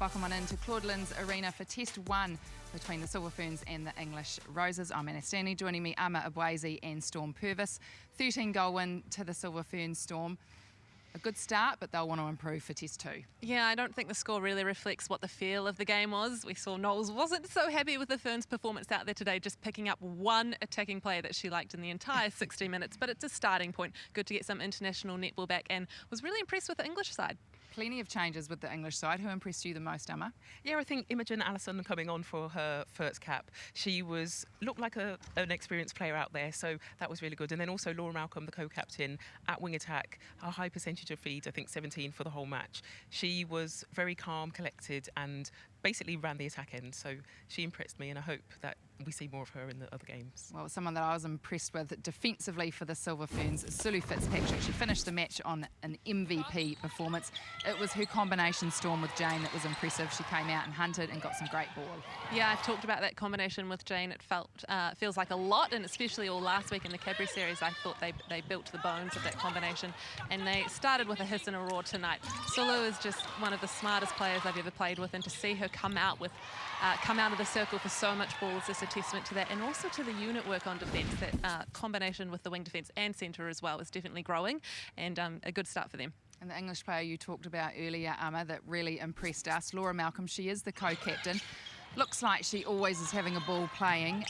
Welcome on into Claudelands Arena for Test 1 between the Silver Ferns and the English Roses. I'm Anna Stanley, joining me Ama Abwazi and Storm Purvis. 13-goal win to the Silver Ferns, Storm. A good start, but they'll want to improve for Test 2. Yeah, I don't think the score really reflects what the feel of the game was. We saw Knowles wasn't so happy with the Ferns' performance out there today, just picking up one attacking play that she liked in the entire 60 minutes. But it's a starting point. Good to get some international netball back, and was really impressed with the English side. Plenty of changes with the English side. Who impressed you the most, Emma? Yeah, I think Imogen Allison coming on for her first cap. She looked like an experienced player out there, so that was really good. And then also Laura Malcolm, the co-captain at wing attack, a high percentage of feeds, I think 17 for the whole match. She was very calm, collected, and basically ran the attack end. So she impressed me, and I hope that we see more of her in the other games. Well, someone that I was impressed with defensively for the Silver Ferns, Sulu Fitzpatrick. She finished the match on an MVP performance. It was her combination, Storm, with Jane that was impressive. She came out and hunted and got some great ball. Yeah, I've talked about that combination with Jane. It feels like a lot, and especially all last week in the Cadbury series, I thought they built the bones of that combination, and they started with a hiss and a roar tonight. Sulu is just one of the smartest players I've ever played with, and to see her come out of the circle for so much ball is just a testament to that, and also to the unit work on defence. That combination with the wing defence and centre as well is definitely growing, and a good start for them. And the English player you talked about earlier, Amma, that really impressed us, Laura Malcolm. She is the co-captain. Looks like she always is having a ball playing.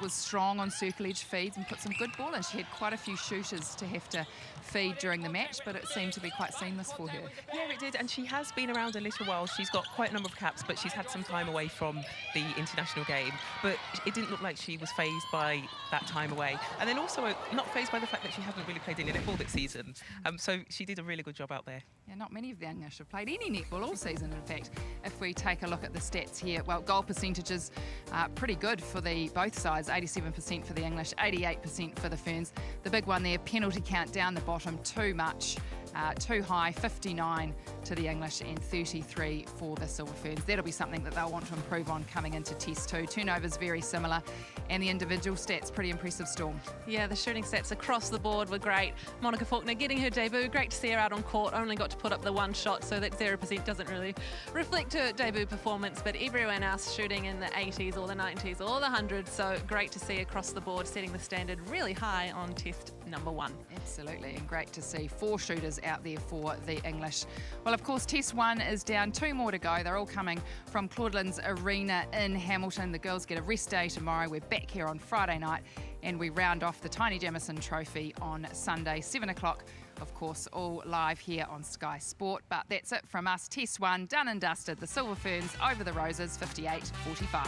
Was strong on circle edge feeds and put some good ball in. She had quite a few shooters to have to feed during the match, but it seemed to be quite seamless for her. Yeah, it did, and she has been around a little while. She's got quite a number of caps, but she's had some time away from the international game. But it didn't look like she was fazed by that time away. And then also not fazed by the fact that she hasn't really played any netball this season. So she did a really good job out there. Yeah, not many of the English have played any netball all season, in fact. If we take a look at the stats here, well, goal percentages are pretty good for both sides. 87% for the English, 88% for the Ferns. The big one there, penalty count down the bottom, too much, too high, 59 to the English and 33 for the Silver Ferns. That'll be something that they'll want to improve on coming into Test 2. Turnovers very similar, and the individual stats pretty impressive, Storm. Yeah, the shooting stats across the board were great. Monica Faulkner getting her debut. Great to see her out on court. Only got to put up the one shot, so that 0% doesn't really reflect her debut performance, but everyone else shooting in the 80s or the 90s or the 100s, so great to see across the board, setting the standard really high on test number 1. Absolutely, and great to see 4 shooters out there for the English. Well, of course, Test 1 is down, 2 more to go. They're all coming from Claudelands Arena in Hamilton. The girls get a rest day tomorrow. We're back here on Friday night, and we round off the Taini Jamison Trophy on Sunday, 7 o'clock. Of course, all live here on Sky Sport. But that's it from us. Test 1 done and dusted. The Silver Ferns over the Roses, 58-45.